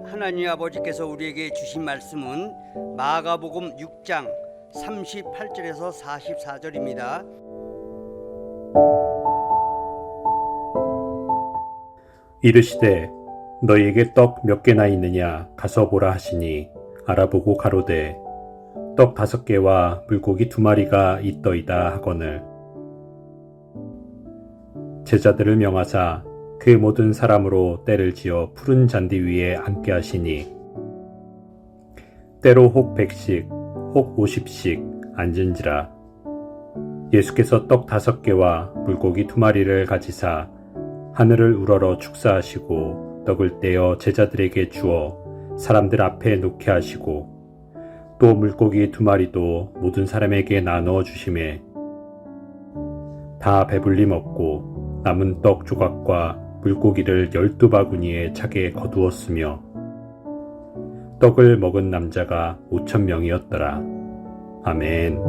하나님 아버지께서 우리에게 주신 말씀은 마가복음 6장 38절에서 44절입니다. 이르시되 너희에게 떡 몇 개나 있느냐 가서 보라 하시니 알아보고 가로되 떡 5개와 물고기 2마리가 있더이다 하거늘 제자들을 명하사 그 모든 사람으로 때를 지어 푸른 잔디 위에 앉게 하시니 때로 혹 100씩 혹 50씩 앉은지라. 예수께서 떡 5개와 물고기 2마리를 가지사 하늘을 우러러 축사하시고 떡을 떼어 제자들에게 주어 사람들 앞에 놓게 하시고 또 물고기 2마리도 모든 사람에게 나누어 주시매 다 배불리 먹고 남은 떡 조각과 물고기를 12바구니에 차게 거두었으며 떡을 먹은 남자가 5,000명이었더라. 아멘.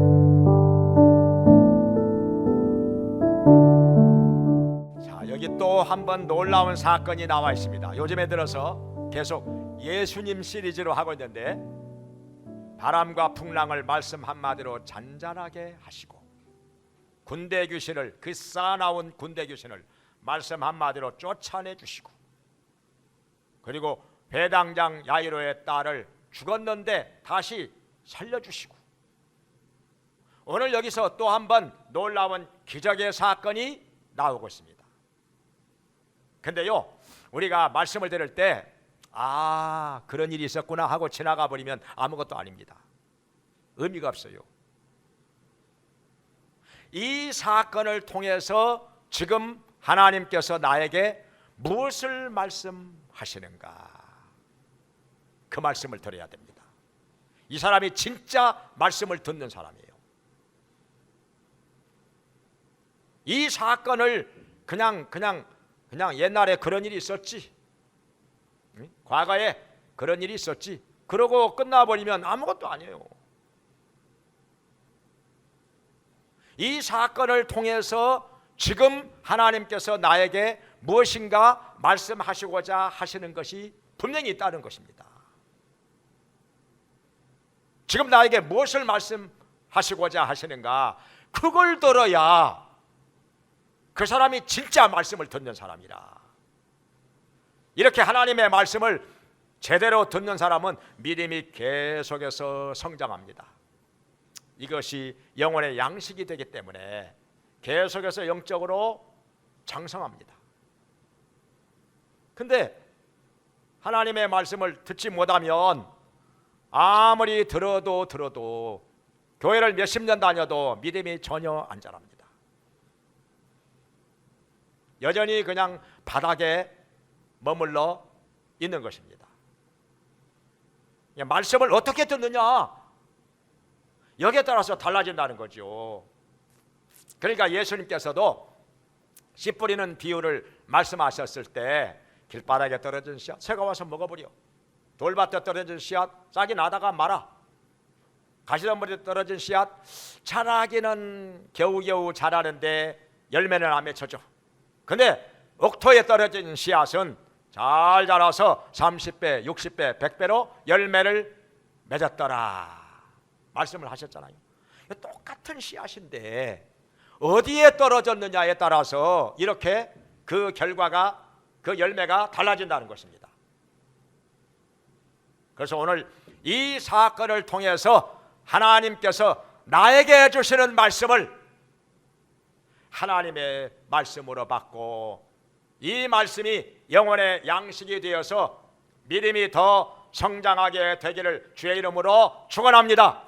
여기 또 한 번 놀라운 사건이 나와 있습니다. 요즘에 들어서 계속 예수님 시리즈로 하고 있는데 바람과 풍랑을 말씀 한마디로 잔잔하게 하시고 군대 귀신을 그 쌓아나온 군대 귀신을 말씀 한마디로 쫓아내 주시고 그리고 배당장 야이로의 딸을 죽었는데 다시 살려주시고 오늘 여기서 또 한 번 놀라운 기적의 사건이 나오고 있습니다. 근데요, 우리가 말씀을 들을 때 그런 일이 있었구나 하고 지나가 버리면 아무것도 아닙니다. 의미가 없어요. 이 사건을 통해서 지금 하나님께서 나에게 무엇을 말씀하시는가, 그 말씀을 들어야 됩니다. 이 사람이 진짜 말씀을 듣는 사람이에요. 이 사건을 그냥 옛날에 그런 일이 있었지, 과거에 그런 일이 있었지 그러고 끝나버리면 아무것도 아니에요. 이 사건을 통해서 지금 하나님께서 나에게 무엇인가 말씀하시고자 하시는 것이 분명히 있다는 것입니다. 지금 나에게 무엇을 말씀하시고자 하시는가, 그걸 들어야 그 사람이 진짜 말씀을 듣는 사람이라. 이렇게 하나님의 말씀을 제대로 듣는 사람은 믿음이 계속해서 성장합니다. 이것이 영혼의 양식이 되기 때문에 계속해서 영적으로 장성합니다. 근데 하나님의 말씀을 듣지 못하면 아무리 들어도 교회를 몇십 년 다녀도 믿음이 전혀 안 자랍니다. 여전히 그냥 바닥에 머물러 있는 것입니다. 말씀을 어떻게 듣느냐, 여기에 따라서 달라진다는 거죠. 그러니까 예수님께서도 씨 뿌리는 비유를 말씀하셨을 때 길바닥에 떨어진 씨앗 새가 와서 먹어버려, 돌밭에 떨어진 씨앗 싹이 나다가 말아, 가시덤불에 떨어진 씨앗 자라기는 겨우겨우 자라는데 열매는 안 맺혀져. 근데 옥토에 떨어진 씨앗은 잘 자라서 30배, 60배, 100배로 열매를 맺었더라 말씀을 하셨잖아요. 똑같은 씨앗인데 어디에 떨어졌느냐에 따라서 이렇게 그 결과가, 그 열매가 달라진다는 것입니다. 그래서 오늘 이 사건을 통해서 하나님께서 나에게 주시는 말씀을 하나님의 말씀으로 받고 이 말씀이 영혼의 양식이 되어서 믿음이 더 성장하게 되기를 주의 이름으로 축원합니다.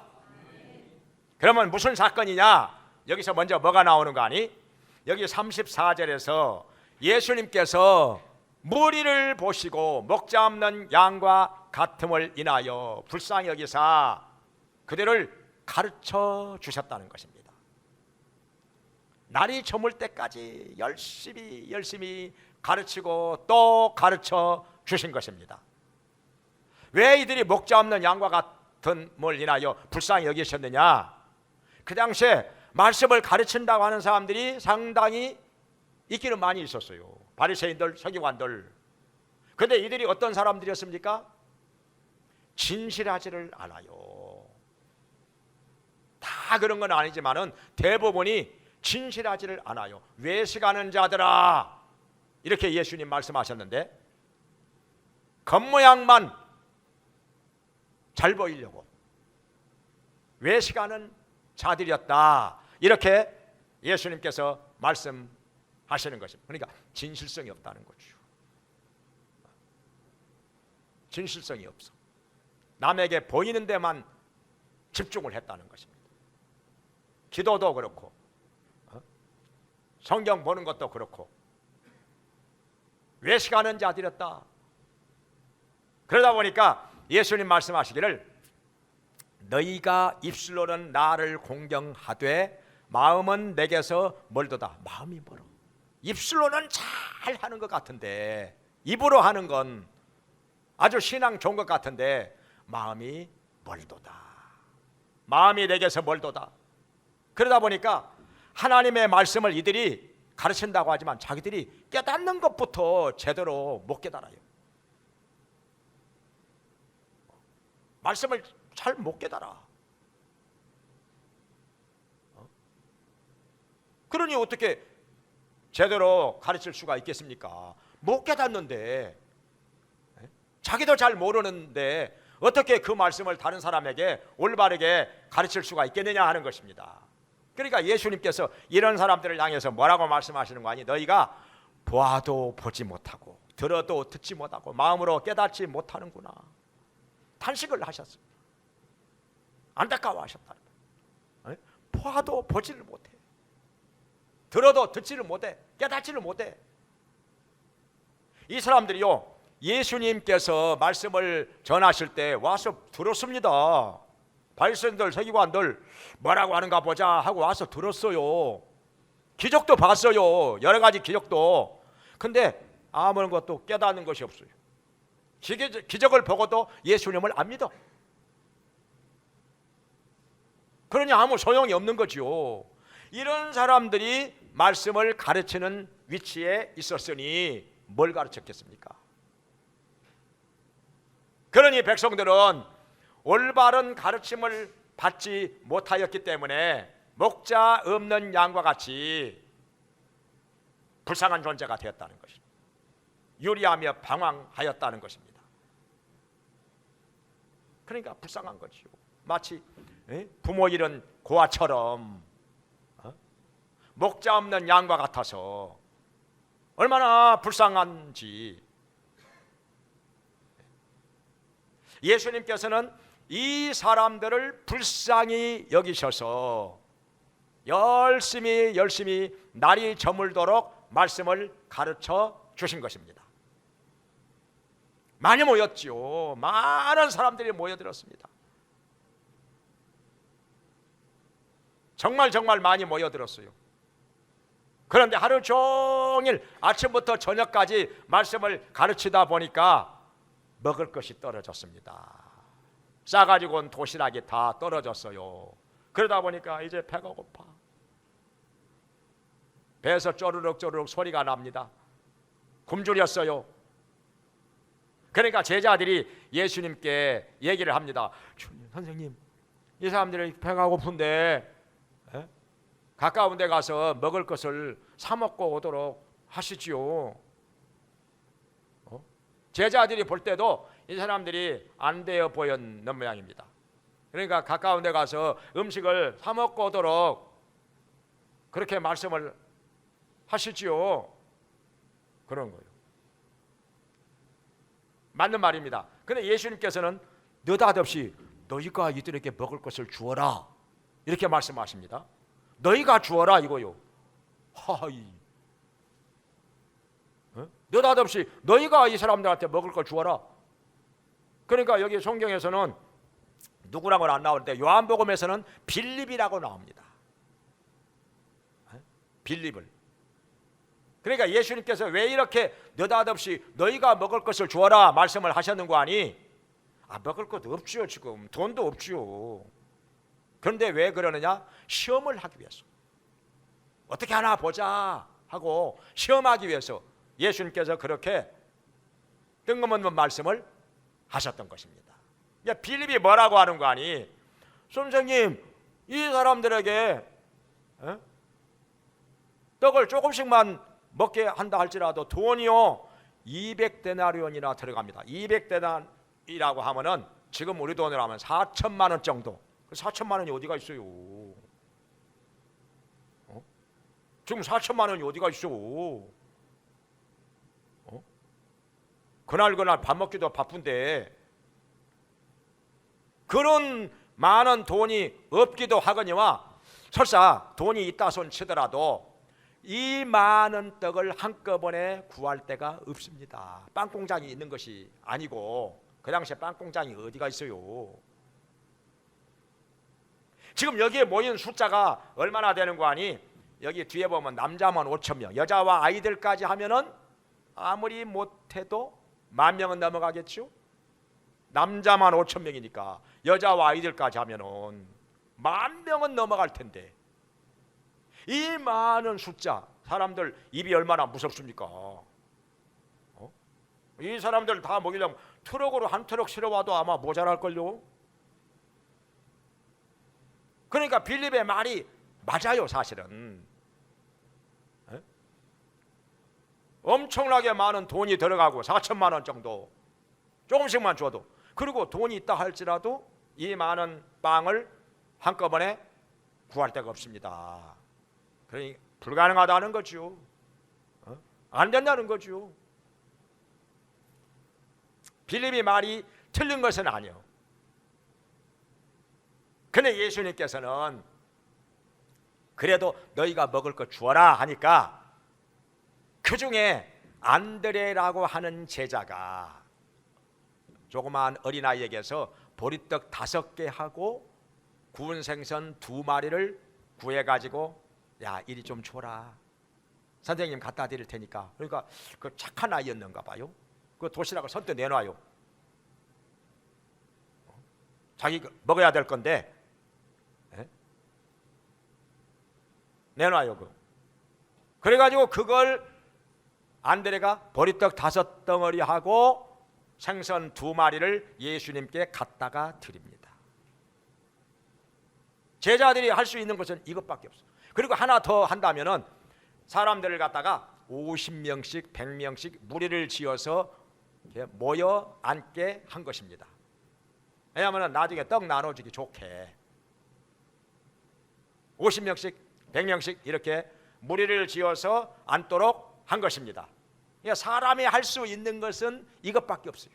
그러면 무슨 사건이냐? 여기서 먼저 뭐가 나오는 거 아니? 여기 34절에서 예수님께서 무리를 보시고 먹자 없는 양과 같음을 인하여 불쌍히 여기사 그들을 가르쳐 주셨다는 것입니다. 날이 저물 때까지 열심히 가르치고 또 가르쳐 주신 것입니다. 왜 이들이 먹자 없는 양과 같음을 인하여 불쌍히 여기셨느냐? 그 당시에 말씀을 가르친다고 하는 사람들이 상당히 있기는 많이 있었어요. 바리새인들, 서기관들. 그런데 이들이 어떤 사람들이었습니까? 진실하지를 않아요. 다 그런 건 아니지만은 대부분이 진실하지를 않아요. 외식하는 자들아, 이렇게 예수님 말씀하셨는데 겉모양만 잘 보이려고 외식하는 자들이었다, 이렇게 예수님께서 말씀하시는 것입니다. 그러니까 진실성이 없다는 거죠. 진실성이 없어. 남에게 보이는 데만 집중을 했다는 것입니다. 기도도 그렇고 성경 보는 것도 그렇고 외식하는 자들이었다. 그러다 보니까 예수님 말씀하시기를 너희가 입술로는 나를 공경하되 마음은 내게서 멀도다. 마음이 멀어. 입술로는 잘 하는 것 같은데, 입으로 하는 건 아주 신앙 좋은 것 같은데 마음이 멀도다. 마음이 내게서 멀도다. 그러다 보니까 하나님의 말씀을 이들이 가르친다고 하지만 자기들이 깨닫는 것부터 제대로 못 깨달아요. 말씀을 잘 못 깨달아. 그러니 어떻게 제대로 가르칠 수가 있겠습니까? 못 깨닫는데, 자기도 잘 모르는데 어떻게 그 말씀을 다른 사람에게 올바르게 가르칠 수가 있겠느냐 하는 것입니다. 그러니까 예수님께서 이런 사람들을 향해서 뭐라고 말씀하시는 거 아니? 너희가 보아도 보지 못하고 들어도 듣지 못하고 마음으로 깨닫지 못하는구나. 탄식을 하셨습니다. 안타까워하셨다. 보아도 보지를 못해. 들어도 듣지를 못해. 깨닫지를 못해. 이 사람들이요, 예수님께서 말씀을 전하실 때 와서 들었습니다. 바리새인들, 서기관들 뭐라고 하는가 보자 하고 와서 들었어요. 기적도 봤어요. 여러 가지 기적도. 근데 아무런 것도 깨닫는 것이 없어요. 기적을 보고도 예수님을 안 믿어. 그러니 아무 소용이 없는 거죠. 이런 사람들이 말씀을 가르치는 위치에 있었으니 뭘 가르쳤겠습니까? 그러니 백성들은 올바른 가르침을 받지 못하였기 때문에 목자 없는 양과 같이 불쌍한 존재가 되었다는 것입니다. 유리하며 방황하였다는 것입니다. 그러니까 불쌍한 거지요. 마치 부모 잃은 고아처럼 목자 없는 양과 같아서 얼마나 불쌍한지. 예수님께서는 이 사람들을 불쌍히 여기셔서 열심히 날이 저물도록 말씀을 가르쳐 주신 것입니다. 많이 모였지요. 많은 사람들이 모여들었습니다. 정말 많이 모여들었어요. 그런데 하루 종일 아침부터 저녁까지 말씀을 가르치다 보니까 먹을 것이 떨어졌습니다. 싸가지고 온 도시락이 다 떨어졌어요. 그러다 보니까 이제 배가 고파. 배에서 쪼르륵 소리가 납니다. 굶주렸어요. 그러니까 제자들이 예수님께 얘기를 합니다. 선생님, 이 사람들이 배가 고픈데 가까운 데 가서 먹을 것을 사 먹고 오도록 하시지요. 제자들이 볼 때도 이 사람들이 안 되어 보였는 모양입니다. 그러니까 가까운 데 가서 음식을 사 먹고 오도록 그렇게 말씀을 하시지요. 그런 거예요. 맞는 말입니다. 그런데 예수님께서는 느닷없이 너희가 이들에게 먹을 것을 주어라, 이렇게 말씀하십니다. 너희가 주어라 이거요. 하이. 느닷없이 너희가 이 사람들한테 먹을 걸 주어라. 그러니까 여기 성경에서는 누구라고는 안 나오는데 요한복음에서는 빌립이라고 나옵니다. 빌립을. 그러니까 예수님께서 왜 이렇게 느닷없이 너희가 먹을 것을 주어라 말씀을 하셨는고 하니, 먹을 것도 없지요. 지금 돈도 없지요. 그런데 왜 그러느냐? 시험을 하기 위해서. 어떻게 하나 보자 하고 시험하기 위해서 예수님께서 그렇게 뜬금없는 말씀을 하셨던 것입니다. 야, 빌립이 뭐라고 하는 거 아니? 선생님, 이 사람들에게 떡을 조금씩만 먹게 한다 할지라도 돈이요 200데나리온이나 들어갑니다. 200데나리라고 하면은 지금 우리 돈으로 하면 4천만 원 정도. 4천만 원이 어디가 있어요? 지금 4천만 원이 어디가 있어? 그날 밥 먹기도 바쁜데 그런 많은 돈이 없기도 하거니와 설사 돈이 있다 손 치더라도 이 많은 떡을 한꺼번에 구할 데가 없습니다. 빵 공장이 있는 것이 아니고 그 당시에 빵 공장이 어디가 있어요? 지금 여기에 모인 숫자가 얼마나 되는 거 아니? 여기 뒤에 보면 남자만 5천 명, 여자와 아이들까지 하면은 아무리 못해도 10,000명은 넘어가겠죠? 남자만 5천 명이니까 여자와 아이들까지 하면은 10,000명은 넘어갈 텐데 이 많은 숫자 사람들 입이 얼마나 무섭습니까? 이 사람들 다 먹이려면 트럭으로 한 트럭 실어와도 아마 모자랄걸요. 그러니까 빌립의 말이 맞아요. 사실은 엄청나게 많은 돈이 들어가고 4천만 원 정도 조금씩만 줘도, 그리고 돈이 있다 할지라도 이 많은 빵을 한꺼번에 구할 데가 없습니다. 그러니 불가능하다는 거죠. 안 된다는 거죠. 빌립이 말이 틀린 것은 아니에요. 근데 예수님께서는 그래도 너희가 먹을 것 주어라 하니까 그 중에 안드레라고 하는 제자가 조그마한 어린아이에게서 보리떡 5개 하고 구운 생선 2마리를 구해가지고 야 이리 좀 줘라, 선생님 갖다 드릴 테니까. 그러니까 그 착한 아이였는가 봐요. 그 도시락을 선뜻 내놔요. 자기 먹어야 될 건데 내놔요. 그래가지고 그걸 안드레가 보리떡 5덩어리 하고 생선 2마리를 예수님께 갖다가 드립니다. 제자들이 할 수 있는 것은 이것밖에 없어요. 그리고 하나 더 한다면은 사람들을 갖다가 50명씩 100명씩 무리를 지어서 모여 앉게 한 것입니다. 왜냐하면 나중에 떡 나눠주기 좋게 50명씩 100명씩 이렇게 무리를 지어서 앉도록 한 것입니다. 그러니까 사람이 할 수 있는 것은 이것밖에 없어요.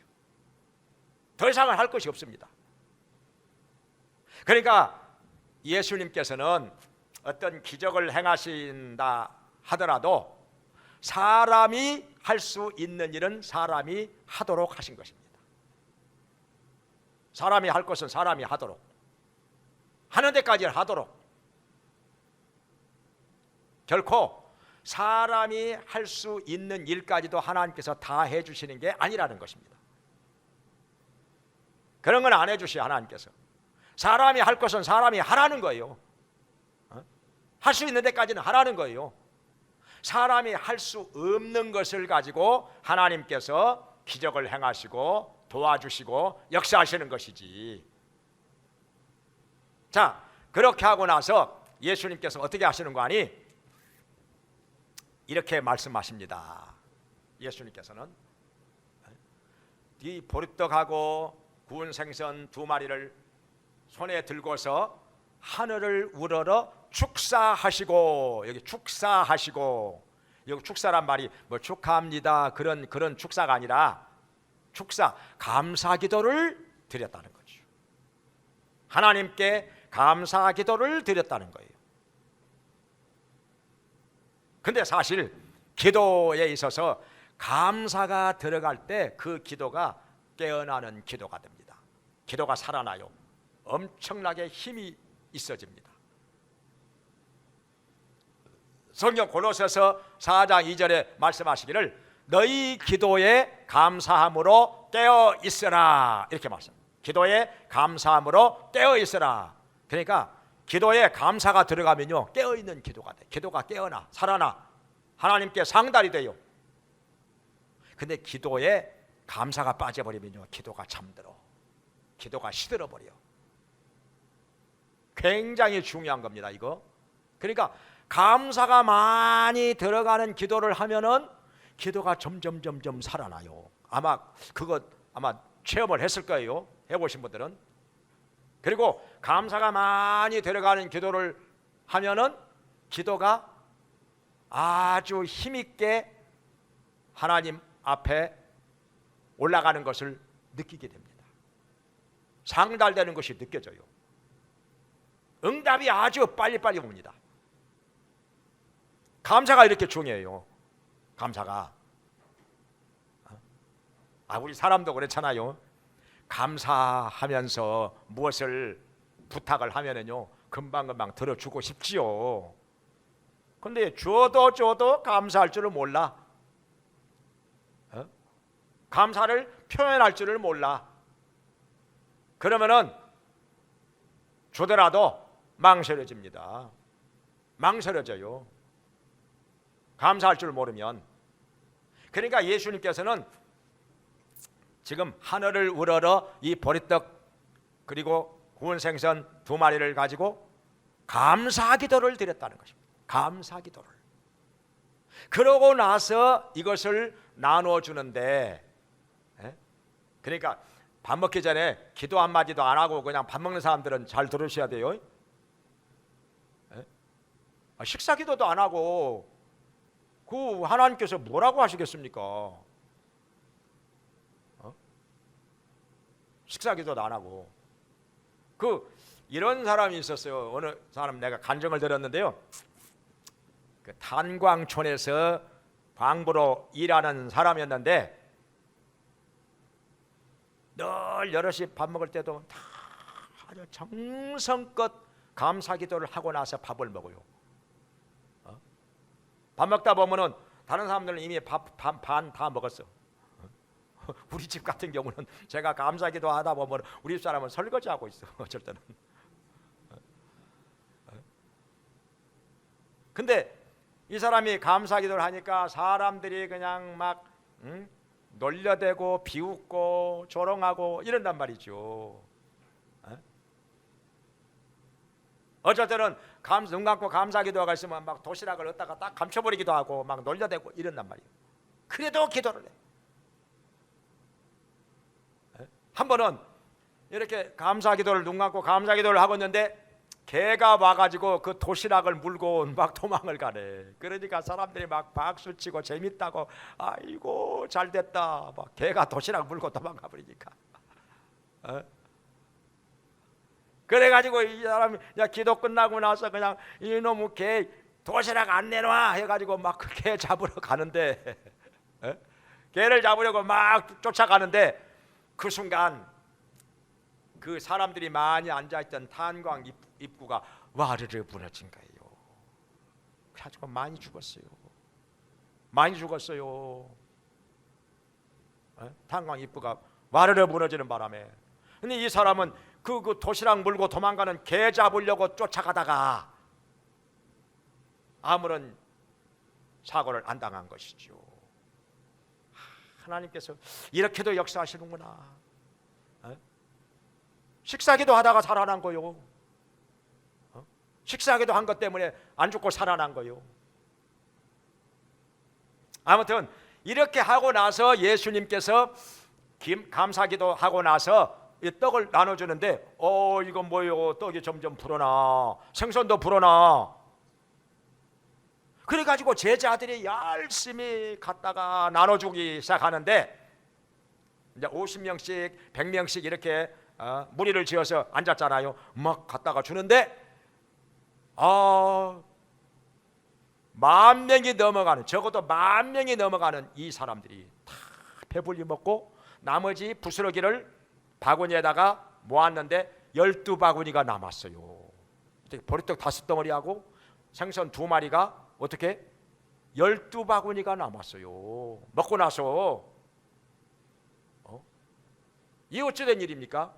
더 이상은 할 것이 없습니다. 그러니까 예수님께서는 어떤 기적을 행하신다 하더라도 사람이 할 수 있는 일은 사람이 하도록 하신 것입니다. 사람이 할 것은 사람이 하도록, 하는 데까지 하도록. 결코 사람이 할 수 있는 일까지도 하나님께서 다 해주시는 게 아니라는 것입니다. 그런 건 안 해주셔요. 하나님께서 사람이 할 것은 사람이 하라는 거예요. 할 수 있는 데까지는 하라는 거예요. 사람이 할 수 없는 것을 가지고 하나님께서 기적을 행하시고 도와주시고 역사하시는 것이지. 자, 그렇게 하고 나서 예수님께서 어떻게 하시는 거 아니? 이렇게 말씀하십니다. 예수님께서는 이 보리떡하고 구운 생선 2마리를 손에 들고서 하늘을 우러러 축사하시고, 여기 축사하시고, 여기 축사란 말이 뭐 축하합니다 그런 축사가 아니라 축사, 감사기도를 드렸다는 거죠. 하나님께 감사기도를 드렸다는 거예요. 근데 사실 기도에 있어서 감사가 들어갈 때 그 기도가 깨어나는 기도가 됩니다. 기도가 살아나요. 엄청나게 힘이 있어집니다. 성경 골로새서 4장 2절에 말씀하시기를 너희 기도에 감사함으로 깨어 있으라, 이렇게 말씀합니다. 기도에 감사함으로 깨어 있으라. 그러니까 기도에 감사가 들어가면요 깨어 있는 기도가 돼. 기도가 깨어나 살아나 하나님께 상달이 돼요. 근데 기도에 감사가 빠져버리면요 기도가 잠들어. 기도가 시들어버려. 굉장히 중요한 겁니다, 이거. 그러니까 감사가 많이 들어가는 기도를 하면은 기도가 점점 살아나요. 아마 그거 체험을 했을 거예요, 해보신 분들은. 그리고 감사가 많이 들어가는 기도를 하면은 기도가 아주 힘있게 하나님 앞에 올라가는 것을 느끼게 됩니다. 상달되는 것이 느껴져요. 응답이 아주 빨리빨리 옵니다. 감사가 이렇게 중요해요. 감사가. 우리 사람도 그렇잖아요. 감사하면서 무엇을 부탁을 하면은요, 금방 들어주고 싶지요. 근데 줘도 감사할 줄을 몰라. 감사를 표현할 줄을 몰라. 그러면은 주더라도 망설여집니다. 망설여져요. 감사할 줄 모르면. 그러니까 예수님께서는 지금 하늘을 우러러 이 보리떡 그리고 구운 생선 2마리를 가지고 감사 기도를 드렸다는 것입니다. 감사 기도를. 그러고 나서 이것을 나눠 주는데, 그러니까 밥 먹기 전에 기도 한마디도 안 하고 그냥 밥 먹는 사람들은 잘 들으셔야 돼요. 식사 기도도 안 하고 그 하나님께서 뭐라고 하시겠습니까? 식사 기도도 안 하고. 이런 사람이 있었어요. 어느 사람 내가 간증을 들었는데요. 그 탄광촌에서 광부로 일하는 사람이었는데 늘 여럿이 밥 먹을 때도 다 아주 정성껏 감사 기도를 하고 나서 밥을 먹어요. 밥 먹다 보면은 다른 사람들은 이미 밥 반 다 먹었어. 우리 집 같은 경우는 제가 감사 기도 하다 보면 우리 집 사람은 설거지하고 있어. 어쩔 때는. 근데 이 사람이 감사 기도를 하니까 사람들이 그냥 막 놀려대고 비웃고 조롱하고 이런단 말이죠. 어쩔 때는 눈 감고 감사 기도가 있으면 막 도시락을 얻다가 딱 감춰버리기도 하고 막 놀려대고 이런단 말이에요. 그래도 기도를 해. 한 번은 이렇게 감사 기도를 눈 감고 감사 기도를 하고 있는데 개가 와가지고 그 도시락을 물고 막 도망을 가네. 그러니까 사람들이 막 박수치고 재밌다고, 아이고 잘됐다. 막 개가 도시락 물고 도망가 버리니까. 그래가지고 이 사람이 기도 끝나고 나서 그냥 이놈의 개 도시락 안 내놔 해가지고 막 그 개 잡으러 가는데, 개를 잡으려고 막 쫓아가는데 그 순간 그 사람들이 많이 앉아있던 탄광 입구가 와르르 무너진 거예요. 그래가지고 많이 죽었어요. 많이 죽었어요. 탄광 입구가 와르르 무너지는 바람에. 근데 이 사람은 그 도시락 물고 도망가는 개 잡으려고 쫓아가다가 아무런 사고를 안 당한 것이죠. 하나님께서 이렇게도 역사하시는구나. 식사기도 하다가 살아난 거요. 식사기도 한 것 때문에 안 죽고 살아난 거요. 아무튼 이렇게 하고 나서 예수님께서 감사기도 하고 나서 이 떡을 나눠주는데 이건 뭐예요? 떡이 점점 불어나, 생선도 불어나. 그래가지고 제자들이 열심히 갖다가 나눠주기 시작하는데 이제 50명씩 100명씩 이렇게 무리를 지어서 앉았잖아요. 막 갖다가 주는데 10,000명이 넘어가는, 적어도 10,000명이 넘어가는 이 사람들이 다 배불리 먹고 나머지 부스러기를 바구니에다가 모았는데 12바구니가 남았어요. 보리떡 5덩어리하고 생선 2마리가 어떻게 12바구니가 남았어요. 먹고 나서 이 어찌된 일입니까?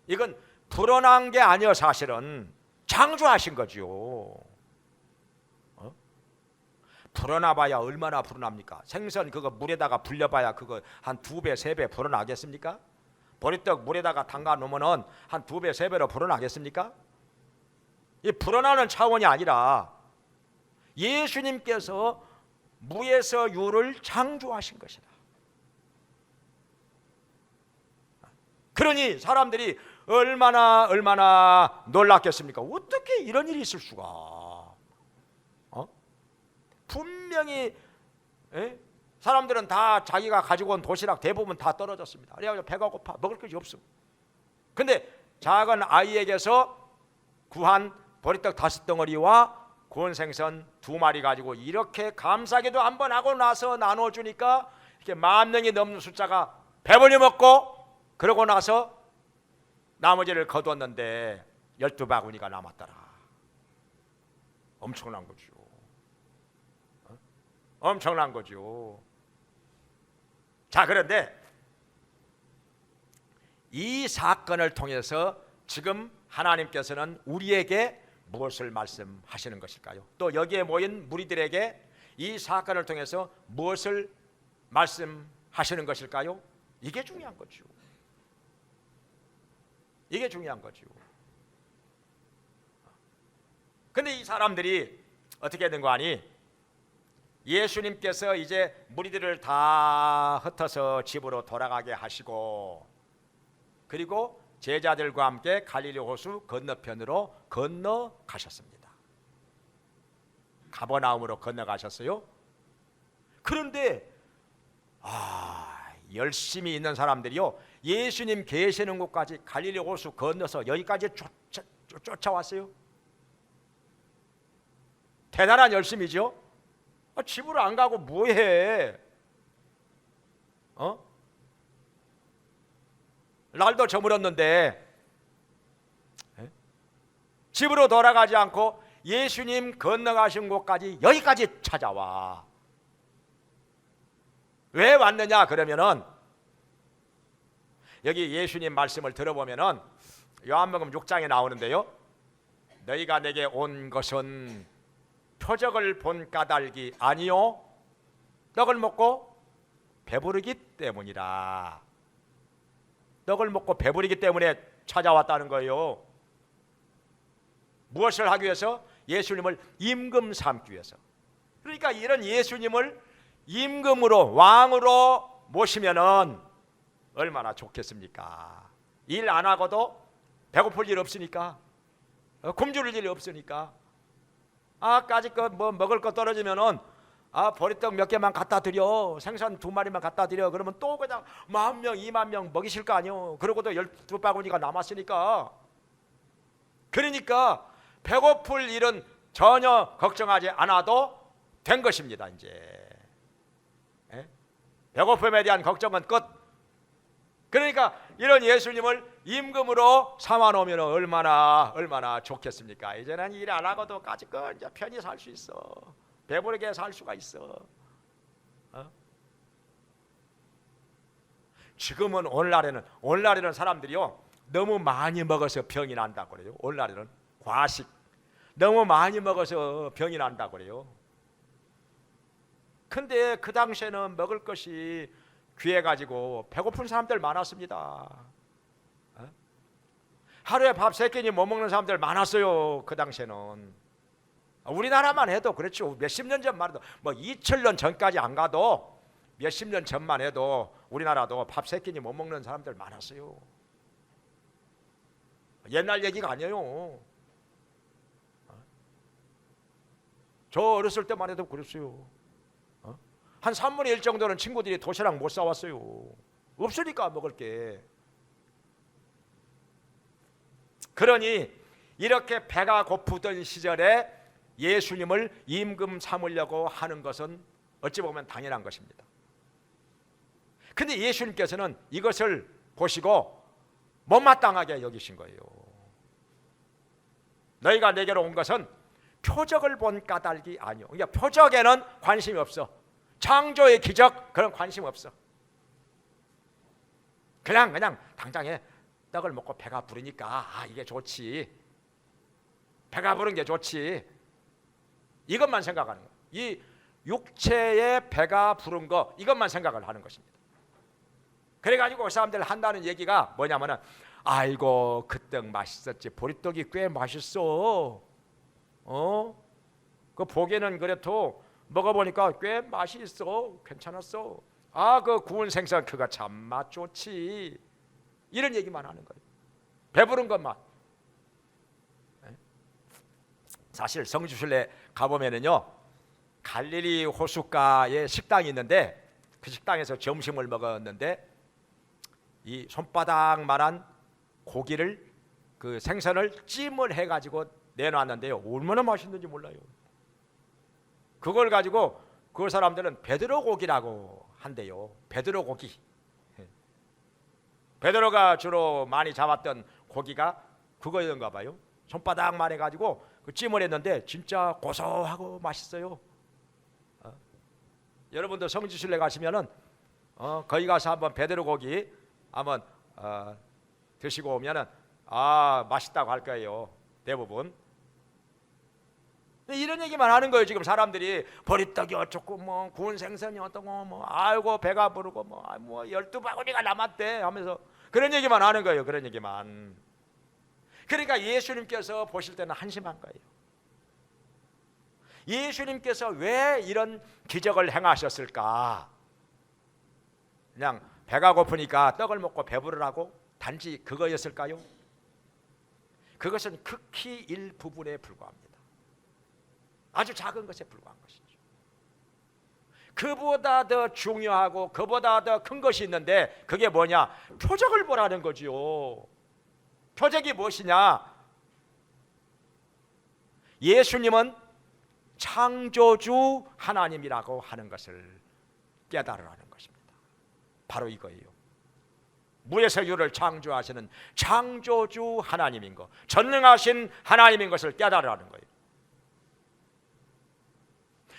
이건 불어난 게 아니요, 사실은 창조하신 거지요. 불어나봐야 얼마나 불어납니까? 생선 그거 물에다가 불려봐야 그거 한 2배 3배 불어나겠습니까? 보리떡 물에다가 담가 놓으면은 한 2배, 3배로 불어나겠습니까? 이 불어나는 차원이 아니라 예수님께서 무에서 유를 창조하신 것이다. 그러니 사람들이 얼마나 놀랐겠습니까? 어떻게 이런 일이 있을 수가? 분명히 사람들은 다 자기가 가지고 온 도시락 대부분 다 떨어졌습니다. 그래가지고 배가 고파 먹을 것이 없어. 근데 작은 아이에게서 구한 보리떡 5덩어리와 구운 생선 2마리 가지고 이렇게 감사기도 한번 하고 나서 나눠주니까 이렇게 10,000명이 넘는 숫자가 배불리 먹고, 그러고 나서 나머지를 거두었는데 12바구니가 남았더라. 엄청난 거죠. 엄청난 거죠. 자, 그런데 이 사건을 통해서 지금 하나님께서는 우리에게 무엇을 말씀하시는 것일까요? 또 여기에 모인 무리들에게 이 사건을 통해서 무엇을 말씀하시는 것일까요? 이게 중요한 거죠. 이게 중요한 거죠. 근데 이 사람들이 어떻게 된 거 아니? 예수님께서 이제 무리들을 다 흩어서 집으로 돌아가게 하시고, 그리고 제자들과 함께 갈릴리 호수 건너편으로 건너가셨습니다. 가버나움으로 건너가셨어요. 그런데 열심히 있는 사람들이요, 예수님 계시는 곳까지 갈릴리 호수 건너서 여기까지 쫓아왔어요. 대단한 열심이죠. 집으로 안 가고 뭐해? 날도 저물었는데 집으로 돌아가지 않고 예수님 건너가신 곳까지 여기까지 찾아와. 왜 왔느냐 그러면은, 여기 예수님 말씀을 들어보면은 요한복음 6장에 나오는데요, 너희가 내게 온 것은 표적을 본 까닭이 아니요 떡을 먹고 배부르기 때문이라. 떡을 먹고 배부르기 때문에 찾아왔다는 거예요. 무엇을 하기 위해서? 예수님을 임금 삼기 위해서. 그러니까 이런 예수님을 임금으로, 왕으로 모시면은 얼마나 좋겠습니까? 일 안 하고도 배고플 일 없으니까, 굶주릴 일이 없으니까, 까짓 뭐 먹을 거 떨어지면은 보리떡 몇 개만 갖다 드려, 생선 2마리만 갖다 드려. 그러면 또 그냥 10,000명, 20,000명 먹이실 거 아니요. 그러고도 12바구니가 남았으니까. 그러니까 배고플 일은 전혀 걱정하지 않아도 된 것입니다. 이제 배고픔에 대한 걱정은 끝. 그러니까 이런 예수님을 임금으로 삼아 놓으면 얼마나 좋겠습니까? 이제는 일 안 하고도 까짓거 이제 편히 살 수 있어. 배부르게 살 수가 있어. 지금은 오늘날에는 사람들이요, 너무 많이 먹어서 병이 난다고 그래요. 오늘날에는 과식 너무 많이 먹어서 병이 난다고 그래요. 근데 그 당시에는 먹을 것이 귀해가지고 배고픈 사람들 많았습니다. 하루에 밥 3끼니 못 먹는 사람들 많았어요. 그 당시에는. 우리나라만 해도 그렇죠. 몇십 년 전만 해도, 뭐 2000년 전까지 안 가도 몇십 년 전만 해도 우리나라도 밥 3끼니 못 먹는 사람들 많았어요. 옛날 얘기가 아니에요. 저 어렸을 때만 해도 그랬어요. 한 3분의 1 정도는 친구들이 도시락 못 사왔어요. 없으니까 먹을 게. 그러니 이렇게 배가 고프던 시절에 예수님을 임금 삼으려고 하는 것은 어찌 보면 당연한 것입니다. 근데 예수님께서는 이것을 보시고 못마땅하게 여기신 거예요. 너희가 내게로 온 것은 표적을 본 까닭이 아니요. 그러니까 표적에는 관심이 없어. 창조의 기적 그런 관심 없어. 그냥 당장에 떡을 먹고 배가 부르니까 이게 좋지. 배가 부른 게 좋지. 이것만 생각하는 거예요. 이 육체의 배가 부른 거 이것만 생각을 하는 것입니다. 그래가지고 그 사람들 한다는 얘기가 뭐냐면은 아이고 그 떡 맛있었지. 보리떡이 꽤 맛있어. 그 보기에는 그래도 먹어보니까 꽤 맛이 있어. 괜찮았어. 아, 그 구운 생선 그거 참 맛 좋지. 이런 얘기만 하는 거예요. 배부른 것만. 사실 성지순례 가보면은요, 갈릴리 호숫가에 식당이 있는데 그 식당에서 점심을 먹었는데 이 손바닥만한 고기를 그 생선을 찜을 해가지고 내놨는데요, 얼마나 맛있는지 몰라요. 그걸 가지고 그 사람들은 베드로 고기라고 한대요. 베드로 고기. 베드로가 주로 많이 잡았던 고기가 그거였는가 봐요. 손바닥만 해가지고 그 찜을 했는데 진짜 고소하고 맛있어요. 여러분도 성지순례 가시면은 거기 가서 한번 베드로 고기 한번 드시고 오면은 맛있다고 할 거예요. 대부분. 이런 얘기만 하는 거예요. 지금 사람들이 보리떡이 어쩌고 뭐 구운 생선이 어떠고 뭐 아이고 배가 부르고 뭐 12바구니가 남았대 하면서 그런 얘기만 하는 거예요. 그런 얘기만. 그러니까 예수님께서 보실 때는 한심한 거예요. 예수님께서 왜 이런 기적을 행하셨을까? 그냥 배가 고프니까 떡을 먹고 배부르라고 단지 그거였을까요? 그것은 극히 일부분에 불과합니다. 아주 작은 것에 불과한 것이죠. 그보다 더 중요하고 그보다 더 큰 것이 있는데 그게 뭐냐? 표적을 보라는 거지요. 표적이 무엇이냐? 예수님은 창조주 하나님이라고 하는 것을 깨달으라는 것입니다. 바로 이거예요. 무에서 유를 창조하시는 창조주 하나님인 것, 전능하신 하나님인 것을 깨달으라는 거예요.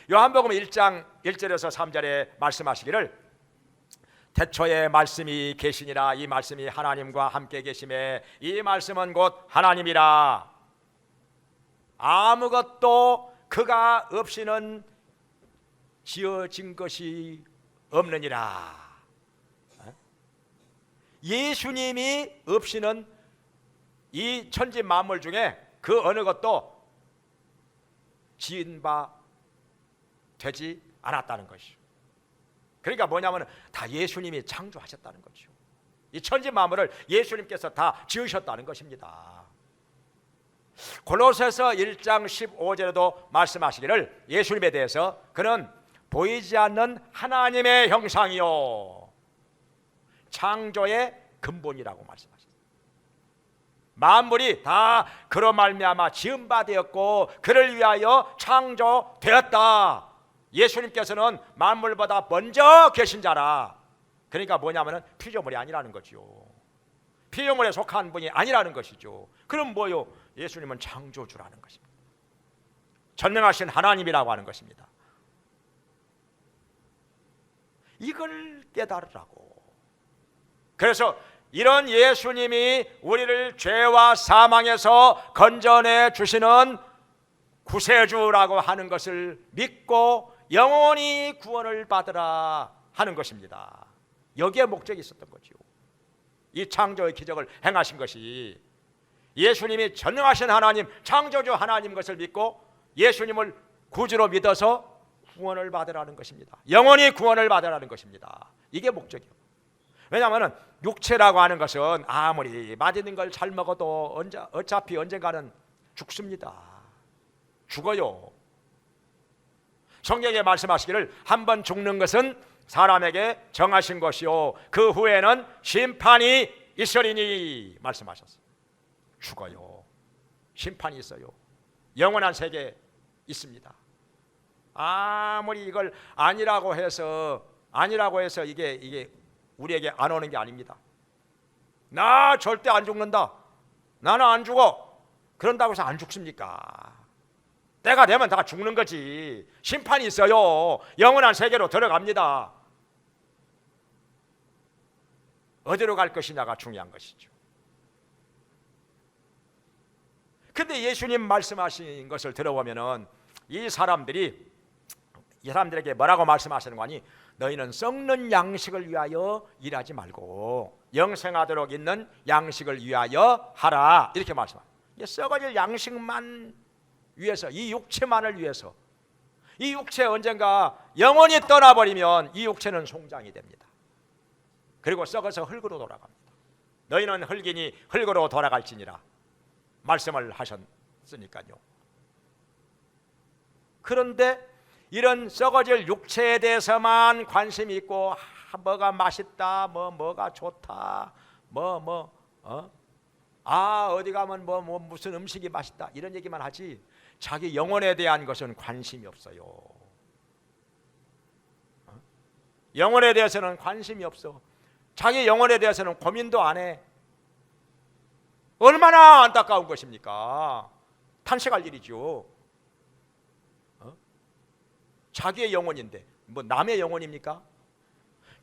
요한복음 1장 1절에서 3절에 말씀하시기를 태초에 말씀이 계시니라. 이 말씀이 하나님과 함께 계심에 이 말씀은 곧 하나님이라. 아무것도 그가 없이는 지어진 것이 없느니라. 예수님이 없이는 이 천지 만물 중에 그 어느 것도 지은 바 되지 않았다는 것이죠. 그러니까 뭐냐면 다 예수님이 창조하셨다는 거죠. 이 천지 만물을 예수님께서 다 지으셨다는 것입니다. 골로새서 1장 15절에도 말씀하시기를 예수님에 대해서 그는 보이지 않는 하나님의 형상이요 창조의 근본이라고 말씀하셨습니다. 만물이 다 그로 말미암아 지은 바 되었고 그를 위하여 창조되었다. 예수님께서는 만물보다 먼저 계신 자라. 그러니까 뭐냐면은 피조물이 아니라는 거죠. 피조물에 속한 분이 아니라는 것이죠. 그럼 뭐요? 예수님은 창조주라는 것입니다. 전능하신 하나님이라고 하는 것입니다. 이걸 깨달으라고. 그래서 이런 예수님이 우리를 죄와 사망에서 건져내 주시는 구세주라고 하는 것을 믿고 영원히 구원을 받으라 하는 것입니다. 여기에 목적이 있었던 거죠. 이 창조의 기적을 행하신 것이 예수님이 전능하신 하나님, 창조주 하나님 것을 믿고 예수님을 구주로 믿어서 구원을 받으라는 것입니다. 영원히 구원을 받으라는 것입니다. 이게 목적이에요. 왜냐하면 육체라고 하는 것은 아무리 맛있는 걸 잘 먹어도 어차피 언젠가는 죽습니다. 죽어요. 성경에 말씀하시기를 한번 죽는 것은 사람에게 정하신 것이요 그 후에는 심판이 있으리니 말씀하셨어요. 죽어요. 심판이 있어요. 영원한 세계 있습니다. 아무리 이걸 아니라고 해서 이게 우리에게 안 오는 게 아닙니다. 나 절대 안 죽는다. 나는 안 죽어. 그런다고 해서 안 죽습니까? 때가 되면 다 죽는 거지. 심판이 있어요. 영원한 세계로 들어갑니다. 어디로 갈 것이냐가 중요한 것이죠. 근데 예수님 말씀하신 것을 들어보면은 이 사람들이 이 사람들에게 뭐라고 말씀하시는 거니? 너희는 썩는 양식을 위하여 일하지 말고 영생하도록 있는 양식을 위하여 하라, 이렇게 말씀합니다. 썩어질 양식만 위해서, 이 육체만을 위해서, 이 육체 언젠가 영원히 떠나버리면 이 육체는 송장이 됩니다. 그리고 썩어서 흙으로 돌아갑니다. 너희는 흙이니 흙으로 돌아갈지니라 말씀을 하셨으니까요. 그런데 이런 썩어질 육체에 대해서만 관심이 있고, 뭐가 맛있다, 뭐가 좋다, 어디 가면 무슨 음식이 맛있다, 이런 얘기만 하지 자기 영혼에 대한 것은 관심이 없어요. 영혼에 대해서는 관심이 없어. 자기 영혼에 대해서는 고민도 안 해. 얼마나 안타까운 것입니까? 탄식할 일이죠. 자기의 영혼인데 뭐 남의 영혼입니까?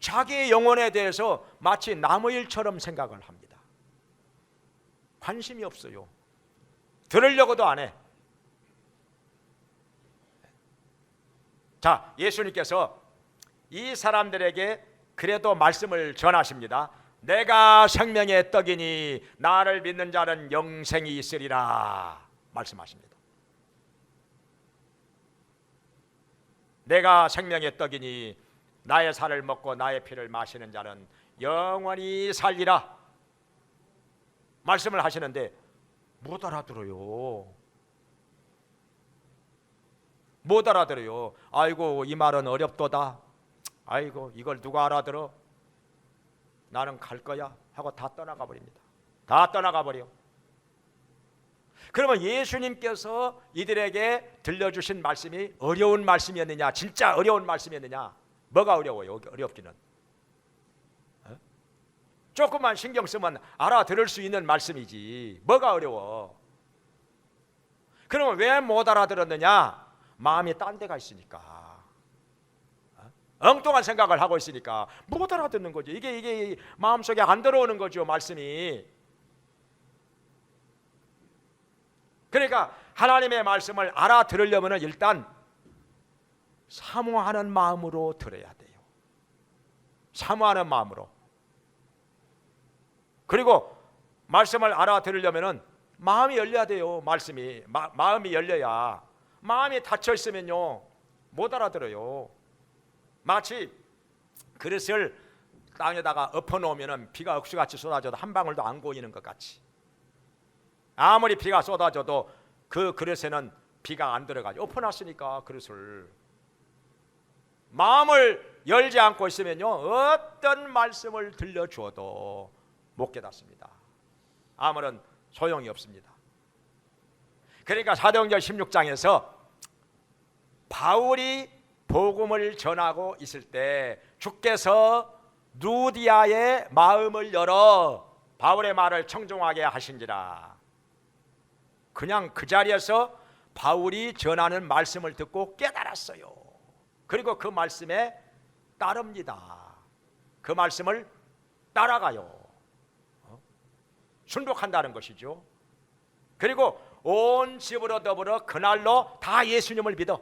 자기의 영혼에 대해서 마치 남의 일처럼 생각을 합니다. 관심이 없어요. 들으려고도 안 해. 자, 예수님께서 이 사람들에게 그래도 말씀을 전하십니다. 내가 생명의 떡이니 나를 믿는 자는 영생이 있으리라 말씀하십니다. 내가 생명의 떡이니 나의 살을 먹고 나의 피를 마시는 자는 영원히 살리라 말씀을 하시는데 못 알아들어요. 못 알아들어요. 아이고, 이 말은 어렵도다. 아이고, 이걸 누가 알아들어? 나는 갈 거야 하고 다 떠나가 버립니다. 다 떠나가 버려. 그러면 예수님께서 이들에게 들려주신 말씀이 어려운 말씀이었느냐, 진짜 어려운 말씀이었느냐? 뭐가 어려워요? 어렵기는 조금만 신경 쓰면 알아들을 수 있는 말씀이지 뭐가 어려워? 그러면 왜 못 알아들었느냐? 마음이 딴 데가 있으니까, 엉뚱한 생각을 하고 있으니까 못 알아듣는 거죠. 이게 마음속에 안 들어오는 거죠, 말씀이. 그러니까 하나님의 말씀을 알아들으려면 일단 사모하는 마음으로 들어야 돼요. 사모하는 마음으로. 그리고 말씀을 알아들으려면 마음이 열려야 돼요. 말씀이 마음이 열려야. 마음이 닫혀 있으면요 못 알아들어요. 마치 그릇을 땅에다가 엎어놓으면 비가 억수같이 쏟아져도 한 방울도 안 고이는 것 같이, 아무리 비가 쏟아져도 그 그릇에는 비가 안 들어가죠. 엎어놨으니까 그릇을. 마음을 열지 않고 있으면요 어떤 말씀을 들려주어도 못 깨닫습니다. 아무런 소용이 없습니다. 그러니까 사도행전 16장에서 바울이 복음을 전하고 있을 때 주께서 누디아의 마음을 열어 바울의 말을 청종하게 하신지라. 그냥 그 자리에서 바울이 전하는 말씀을 듣고 깨달았어요. 그리고 그 말씀에 따릅니다. 그 말씀을 따라가요. 순종한다는 것이죠. 그리고 온 집으로 더불어 그날로 다 예수님을 믿어.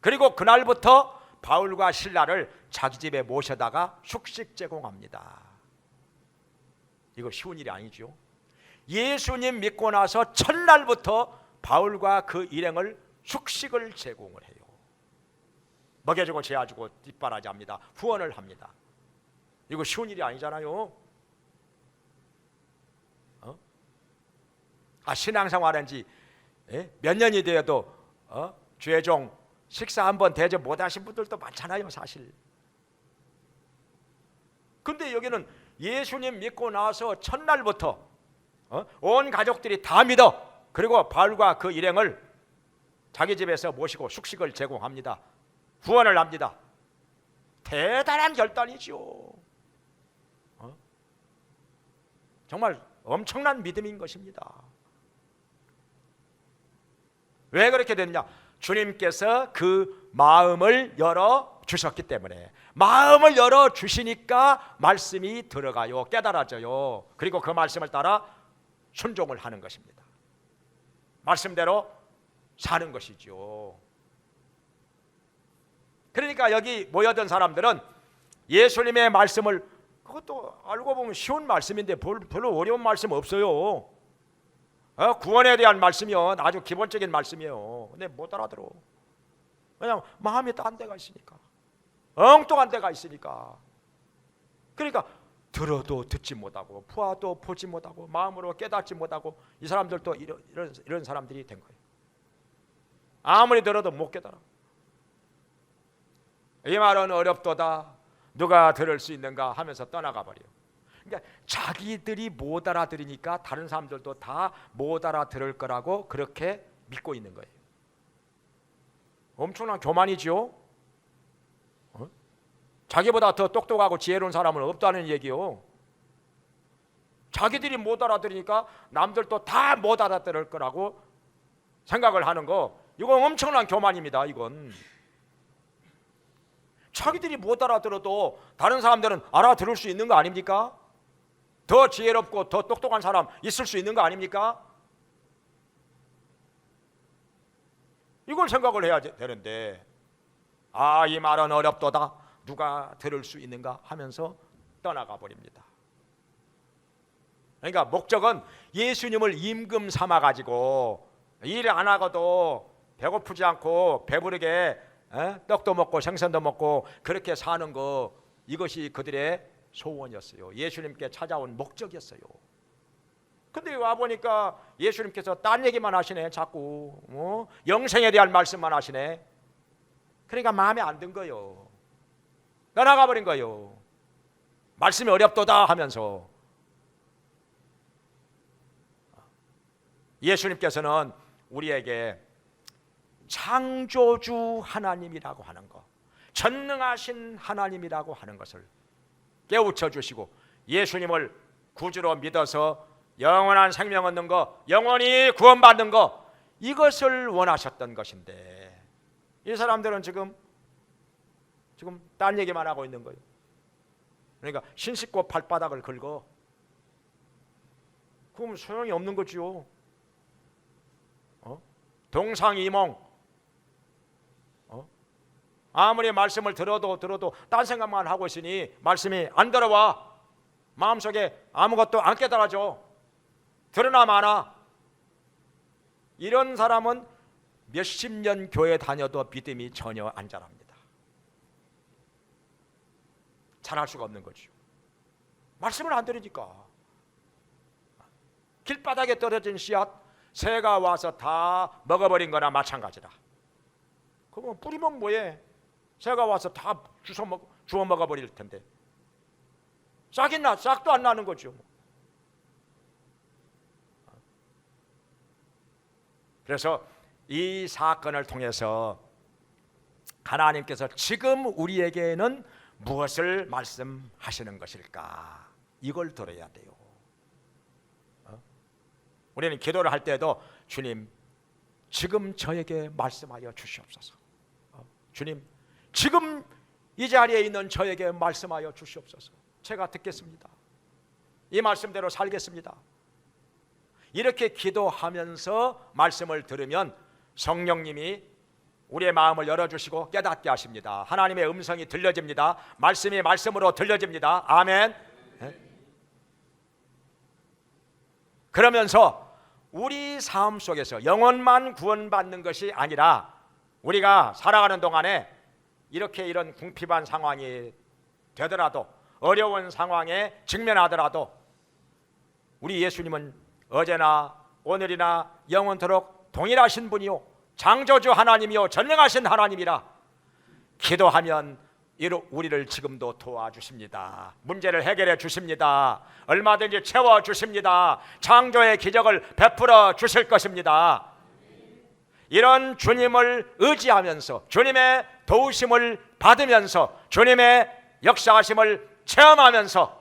그리고 그날부터 바울과 실라를 자기 집에 모셔다가 숙식 제공합니다. 이거 쉬운 일이 아니죠. 예수님 믿고 나서 첫날부터 바울과 그 일행을 숙식을 제공을 해요. 먹여주고 재워주고 뒷바라지합니다. 후원을 합니다. 이거 쉬운 일이 아니잖아요. 신앙생활한 지 몇 년이 되어도 주의종 식사 한번 대접 못하신 분들도 많잖아요, 사실. 근데 여기는 예수님 믿고 나서 첫날부터 온 가족들이 다 믿어. 그리고 바울과 그 일행을 자기 집에서 모시고 숙식을 제공합니다. 후원을 합니다. 대단한 결단이죠. 정말 엄청난 믿음인 것입니다. 왜 그렇게 됐냐? 주님께서 그 마음을 열어 주셨기 때문에. 마음을 열어 주시니까 말씀이 들어가요. 깨달아져요. 그리고 그 말씀을 따라 순종을 하는 것입니다. 말씀대로 사는 것이죠. 그러니까 여기 모여든 사람들은 예수님의 말씀을, 그것도 알고 보면 쉬운 말씀인데 별로 어려운 말씀 없어요. 구원에 대한 말씀이요, 아주 기본적인 말씀이에요. 근데 못 알아들어. 왜냐하면 마음이 딴 데가 있으니까, 엉뚱한 데가 있으니까. 그러니까 들어도 듣지 못하고, 보아도 보지 못하고, 마음으로 깨닫지 못하고, 이 사람들도 이런 사람들이 된 거예요. 아무리 들어도 못 깨달아. 이 말은 어렵도다, 누가 들을 수 있는가 하면서 떠나가 버려요. 그러니까 자기들이 못 알아들으니까 다른 사람들도 다 못 알아들을 거라고 그렇게 믿고 있는 거예요. 엄청난 교만이죠. 자기보다 더 똑똑하고 지혜로운 사람은 없다는 얘기요. 자기들이 못 알아들으니까 남들도 다 못 알아들을 거라고 생각을 하는 거, 이건 엄청난 교만입니다. 이건 자기들이 못 알아들어도 다른 사람들은 알아들을 수 있는 거 아닙니까? 더 지혜롭고 더 똑똑한 사람 있을 수 있는 거 아닙니까? 이걸 생각을 해야 되는데, 이 말은 어렵도다, 누가 들을 수 있는가 하면서 떠나가 버립니다. 그러니까 목적은 예수님을 임금 삼아 가지고 일 안 하고도 배고프지 않고 배부르게 떡도 먹고 생선도 먹고 그렇게 사는 거, 이것이 그들의 소원이었어요. 예수님께 찾아온 목적이었어요. 근데 와 보니까 예수님께서 딴 얘기만 하시네. 자꾸 영생에 대한 말씀만 하시네. 그러니까 마음에 안 든 거예요. 떠나가 버린 거예요. 말씀이 어렵도다 하면서. 예수님께서는 우리에게 창조주 하나님이라고 하는 것, 전능하신 하나님이라고 하는 것을 깨우쳐 주시고, 예수님을 구주로 믿어서 영원한 생명 얻는 것, 영원히 구원받는 것, 이것을 원하셨던 것인데, 이 사람들은 지금 딴 얘기만 하고 있는 거예요. 그러니까 신 씻고 발바닥을 긁어. 그럼 소용이 없는 거지요. 동상이몽. 아무리 말씀을 들어도 딴 생각만 하고 있으니 말씀이 안 들어와. 마음속에 아무것도 안 깨달아져. 들으나 마나. 이런 사람은 몇십 년 교회 다녀도 믿음이 전혀 안 자랍니다. 잘할 수가 없는 거죠. 말씀을 안 들으니까. 길바닥에 떨어진 씨앗, 새가 와서 다 먹어버린 거나 마찬가지다. 그거 뿌리면 뭐해? 새가 와서 다 주워 먹어버릴 텐데. 싹이 나, 싹도 안 나는 거죠. 그래서 이 사건을 통해서 하나님께서 지금 우리에게는 무엇을 말씀하시는 것일까? 이걸 들어야 돼요. 우리는 기도를 할 때도 주님, 지금 저에게 말씀하여 주시옵소서. 주님, 지금 이 자리에 있는 저에게 말씀하여 주시옵소서. 제가 듣겠습니다. 이 말씀대로 살겠습니다. 이렇게 기도하면서 말씀을 들으면 성령님이 우리의 마음을 열어주시고 깨닫게 하십니다. 하나님의 음성이 들려집니다. 말씀이 말씀으로 들려집니다. 아멘. 그러면서 우리 삶 속에서 영혼만 구원받는 것이 아니라 우리가 살아가는 동안에 이렇게 이런 궁핍한 상황이 되더라도, 어려운 상황에 직면하더라도 우리 예수님은 어제나 오늘이나 영원토록 동일하신 분이요, 창조주 하나님이요, 전능하신 하나님이라 기도하면 우리를 지금도 도와주십니다. 문제를 해결해 주십니다. 얼마든지 채워주십니다. 창조의 기적을 베풀어 주실 것입니다. 이런 주님을 의지하면서 주님의 도우심을 받으면서 주님의 역사하심을 체험하면서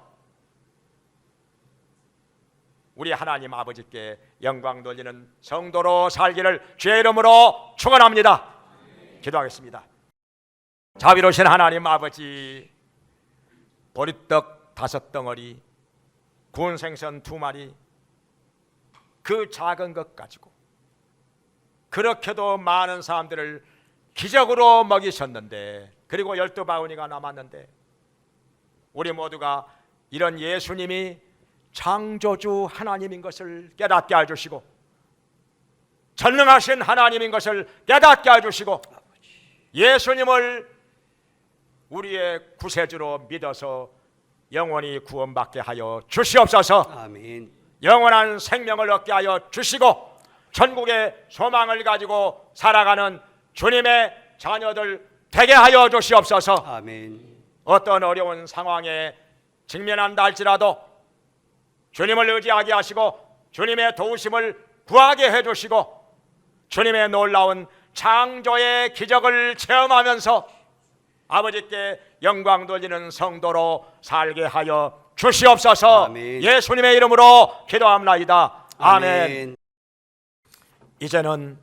우리 하나님 아버지께 영광 돌리는 성도로 살기를 주의 이름으로 축원합니다. 기도하겠습니다. 자비로우신 하나님 아버지, 보리떡 5덩어리, 구운 생선 2마리, 그 작은 것 가지고 그렇게도 많은 사람들을 기적으로 먹이셨는데 그리고 12바구니가 남았는데 우리 모두가 이런 예수님이 창조주 하나님인 것을 깨닫게 해주시고 전능하신 하나님인 것을 깨닫게 해주시고 예수님을 우리의 구세주로 믿어서 영원히 구원받게 하여 주시옵소서. 아멘. 영원한 생명을 얻게 하여 주시고 천국의 소망을 가지고 살아가는 주님의 자녀들 되게 하여 주시옵소서. 아멘. 어떤 어려운 상황에 직면한다 할지라도 주님을 의지하게 하시고 주님의 도우심을 구하게 해주시고 주님의 놀라운 창조의 기적을 체험하면서 아버지께 영광 돌리는 성도로 살게 하여 주시옵소서. 아멘. 예수님의 이름으로 기도합나이다. 아멘. 아멘. 이제는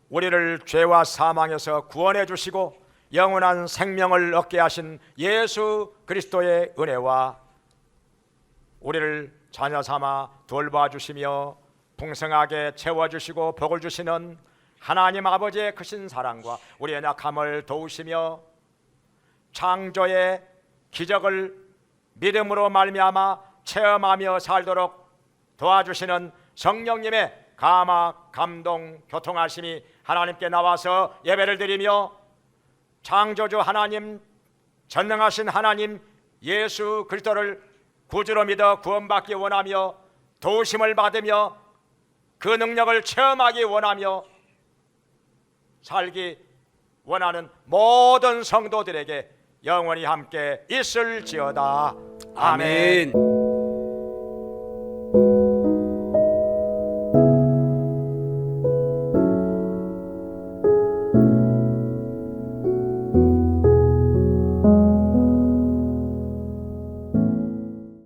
우리를 죄와 사망에서 구원해 주시고 영원한 생명을 얻게 하신 예수 그리스도의 은혜와 우리를 자녀 삼아 돌봐주시며 풍성하게 채워주시고 복을 주시는 하나님 아버지의 크신 사랑과 우리의 약함을 도우시며 창조의 기적을 믿음으로 말미암아 체험하며 살도록 도와주시는 성령님의 감화, 감동, 교통하심이 하나님께 나와서 예배를 드리며 창조주 하나님, 전능하신 하나님 예수 그리스도를 구주로 믿어 구원받기 원하며 도우심을 받으며 그 능력을 체험하기 원하며 살기 원하는 모든 성도들에게 영원히 함께 있을지어다. 아멘. 아멘.